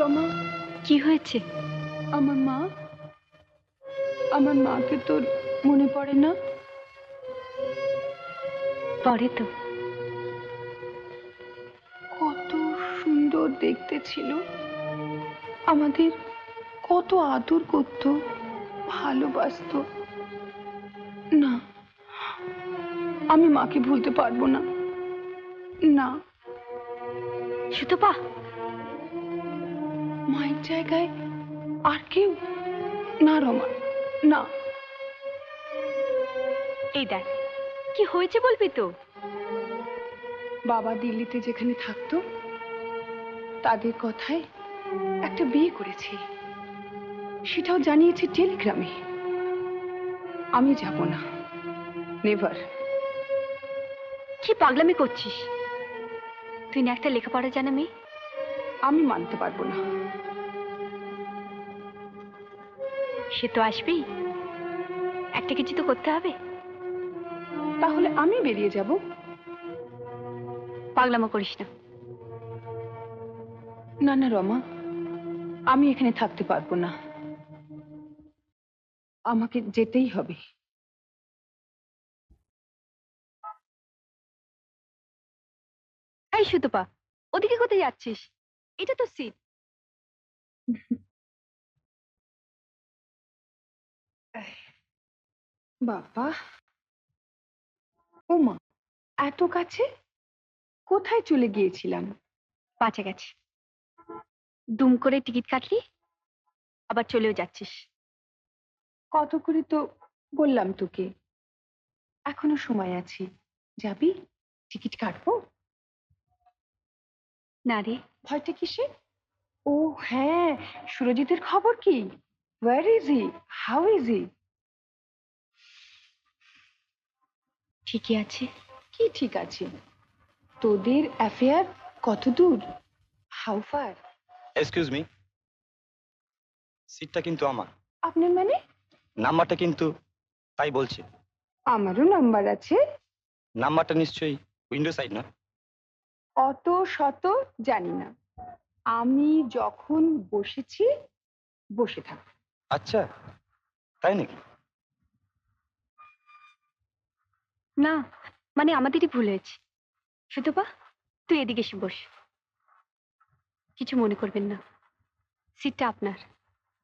রমা, কি হয়েছে? আমার মা, আমার মাকে তোর মনে পড়ে না? পড়ে তো। কত সুন্দর দেখতে ছিল, আমাদের কত আদর করতো, ভালোবাসতো। না, আমি মাকে ভুলতে পারবো না। না, সুতপা, মায়ের জায়গায় আর কেউ না রমা, না। এই দেখ, কি হয়েছে বলবি তো? বাবা দিল্লিতে যেখানে থাকতো, তাদের কথায় একটা বিয়ে করেছে, সেটাও জানিয়েছে টেলিগ্রামে। আমি যাব না, নেভার। কি পাগলামি করছিস? তুই না একটা লেখাপড়া জানা মেয়ে? আমি মানতে পারবো না। সে তো আসবেই, একটা কিছু তো করতে হবে। তাহলে আমি বেরিয়ে যাব। পাগলামো করিস না। না না রমা, আমি এখানে থাকতে পারবো না, আমাকে যেতেই হবে। এই সুতপা, ওদিকে কোথায় যাচ্ছিস? এটা তো সিট। বাবা, ওমা, এত কাছে! কোথায় চলে গিয়েছিলাম? বাঁচা গেছে। দুম করে টিকিট কাটলি, আবার চলেও যাচ্ছিস। কত করে তো বললাম তোকে, এখনো সময় আছে। যাবি? টিকিট কাটবো। না রে। ভয়টা কিসে? ও হ্যাঁ, সুরজিতের খবর কি? Where is he? How is he? ঠিকই আছে। কি ঠিক আছে? তোদের অ্যাফেয়ার কত দূর? How far? এক্সকিউজ মি, সিটটা কিন্তু আমার। আপনার মানে? নাম্বারটা কিন্তু, তাই বলছি। আমারও নাম্বার আছে। নাম্বারটা নিশ্চয়ই উইন্ডো সাইড না? অত শত জানি না, আমি যখন বসেছি বসে থাক। আচ্ছা, তাই নাকি? না, মানে আমাদেরই ভুল হয়েছে। সুতপা, তুই এদিকে এসে বস। কিছু মনে করবেন না, সিটটা আপনার।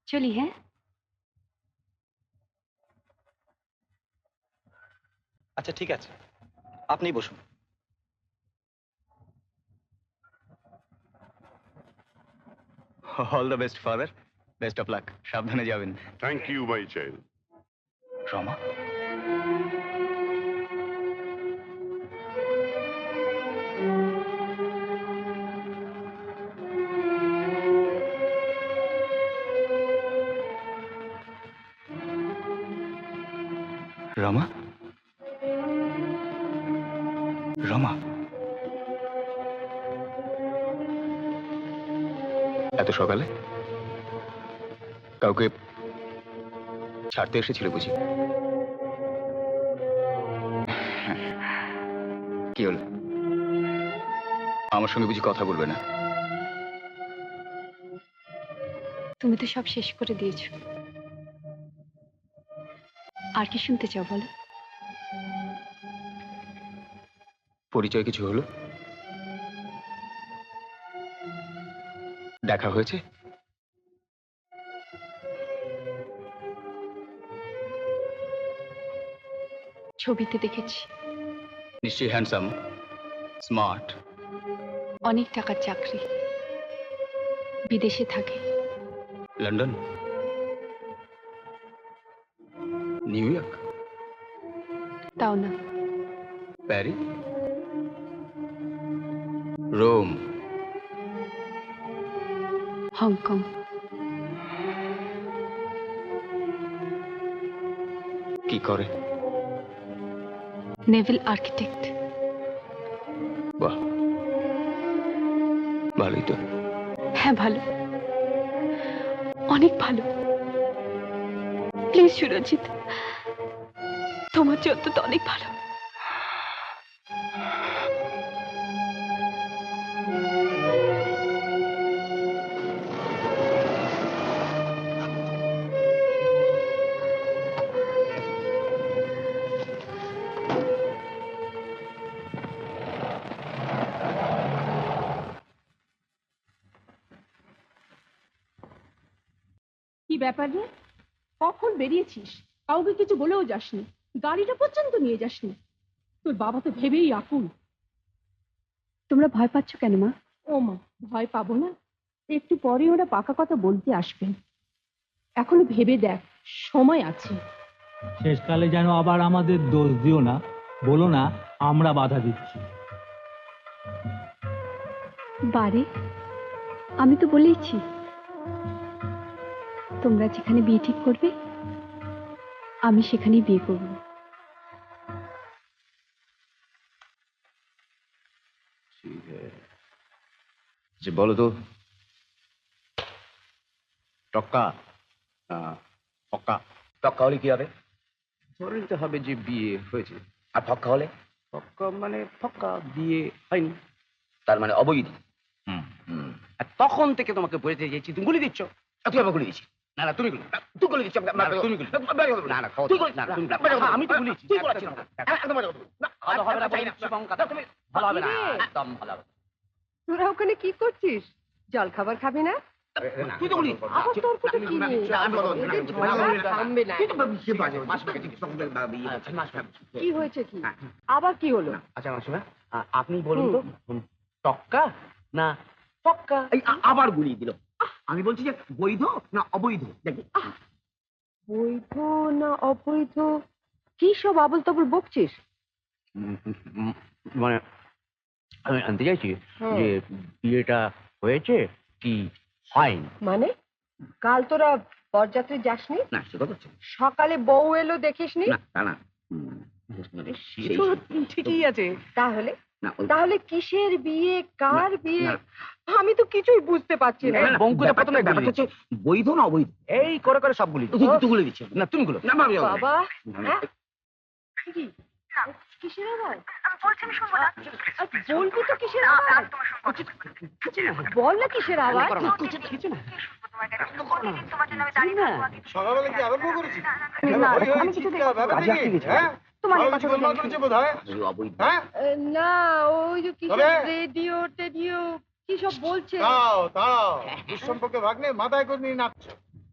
চলি, হ্যাঁ? আচ্ছা ঠিক আছে, আপনিই বসুন। All the best father, best of luck. সাবধানে যাবেন। Thank you, my child. Rama, Rama, Rama, এত সকালে কাউকে ছাড়তে এসেছিল বুঝি? কি হলো, আমার সঙ্গে বুঝি কথা বলবে না? তুমি তো সব শেষ করে দিয়েছো, আর কি শুনতে চাও বলো? পরিচয় কিছু হলো? দেখা হয়েছে? ছবিতে দেখেছি। নিশ্চয়ই হ্যান্ডসাম, স্মার্ট। অনেক টাকার চাকরি, বিদেশে থাকে। লন্ডন, নিউ ইয়র্ক, তাও না। Paris, Rome, Hong Kong. কি করে? Naval architect. বাহ, ভালোই তো। হ্যাঁ ভালো, অনেক ভালো। প্লিজ সুরজিৎ, তোমার জন্য তো অনেক ভালো। ব্যাপার রে? কখন বেরিয়েছিস? কাউকে কিছু বলেও যাসনি, গাড়িটা পর্যন্ত নিয়ে যাসনি। তোর বাবা তো ভেবেই আকুল। তোমরা ভয় পাচ্ছ কেন মা? ও মা, ভয় পাবো না? একটু পরে ওরা পাকা কথা বলতে আসবেন। এখনো ভেবে দেখ, সময় আছে। শেষকালে যেন আবার আমাদের দোষ দিও না, বলো না আমরা বাধা দিচ্ছি। বারে, আমি তো বলেইছি তোমরা যেখানে বিয়ে ঠিক করবে আমি সেখানেই বিয়ে করব। যে বলো তো, টক্কা পক্কা? টক্কা হলে কি হবে? ধরে নিতে হবে যে বিয়ে হয়েছে। আর ফক্কা হলে? পক্কা মানে পক্কা, বিয়ে হয়নি। তার মানে অবৈধ। আর তখন থেকে তোমাকে বোঝাতে চাইছি, তুমি গুলি দিচ্ছ। তুই আমাকে গুলি দিচ্ছি? না না, তুমি গুলি। তুই গুলি দিচ্ছি? না, তুমি গুলি। না না, তুই গুলি? না, তুমি আমি তো গুলি দিচ্ছি। তুই গুলি দিচ্ছিস? একদম ভালো হবে না। ভালো হবে না, তুমি ভালো হবে না, একদম ভালো হবে তোরা ওখানে কি করছিস? জল খাবার খাবি না? না। তুই তো গুলি। আবার তোর কথা কি নিয়ে? এদের ঝগড়া থামবে না। কি হয়েছে কি? আবার কি হলো? আচ্ছা মাসিমা, আপনি বলুন তো, টক্কা না পক্কা? আবার গুলি দিল। আমি বলছি যে বৈধ না অবৈধ? দেখি বৈধ না অবৈধ? কি সব আবল তাবল বকছিস? মানে আমি আনতে চাইছি হুম। যে বিয়েটা হয়েছে কি হয়নি। মানে কাল তোরা বরযাত্রী যাসনি? না, সে কথা হচ্ছে সকালে বউ এলো দেখিসনি? না, তা না। ঠিকই আছে। তাহলে না, তাহলে কিসের বিয়ে, কার বিয়ে? আমি তো কিছুই বুঝতে পারছি না। বঙ্কুটা প্রথমে ব্যাপারটা হচ্ছে বৈধ না অবৈধ? এই করে করে সব গুলি। তুই গুলি দিচ্ছিস? না, তুমি গুলো। না বাবা, হ্যাঁ? কি? কিসের আওয়াজ? বলবি তো কিসের আওয়াজ? বল না কিসের আওয়াজ? সকালবেলা কি আরম্ভ করেছি? না, আমি কিছু তোমার তোমার কথা গোলমাল করেছে বোধ হয়। অবৈধ। হ্যাঁ, না, ওই যে কিসের তবে? রেডিও টেডিও কি সব বলছে। তাও দুঃসম্পর্কে ভাগ্নে মাথায় করে নিয়ে নাচছ।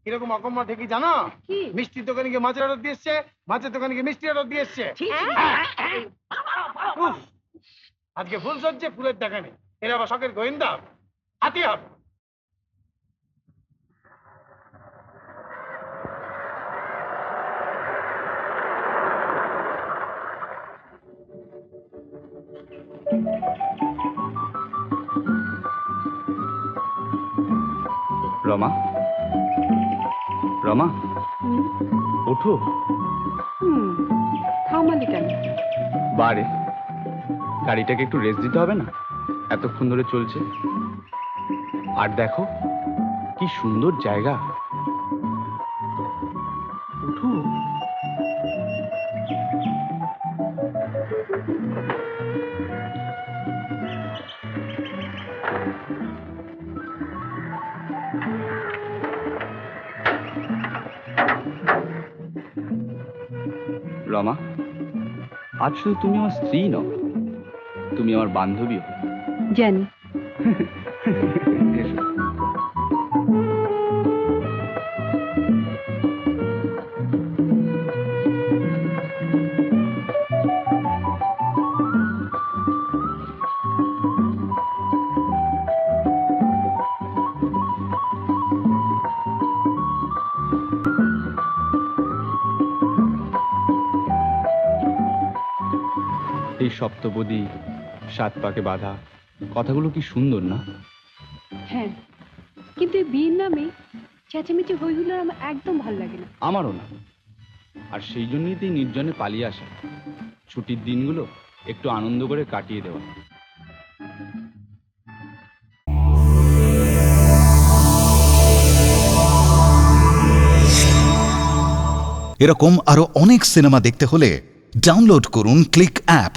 কিরকম অকম্মা ঠেকি জানো? কি? মিষ্টির দোকানে গিয়ে মাছের অর্ডার দিয়ে এসছে, মাছের দোকানে গিয়ে মিষ্টি অর্ডার দিয়ে এসছে। উফ, আজকে ফুল সজ্জে ফুলের দেখা নেই। এরা আবার শখের গোয়েন্দা, হাতি হবে। রমা, রমা, ওঠো। থামালি কেন? বারে, গাড়িটাকে একটু রেস্ট দিতে হবে না? এতক্ষণ ধরে চলছে। আর দেখো কি সুন্দর জায়গা। ওঠো। রমা, আজ শুধু তুমি আমার স্ত্রী নও, তুমি আমার বান্ধবীও। জানি। এসো। এই সপ্তপদী, সাত পাকে বাঁধা কথাগুলো কি সুন্দর না? হ্যাঁ, কিন্তু এই বিয়ের নামে চেঁচামেচি হই হুল্লোড় আমার একদম ভালো লাগে না। আমারও না। আর সেই জন্যই তো এই নির্জনে পালিয়ে আসা, ছুটির দিনগুলো একটু আনন্দ করে কাটিয়ে দেওয়া। এরকম আরো অনেক সিনেমা দেখতে হলে ডাউনলোড করুন ক্লিক অ্যাপ।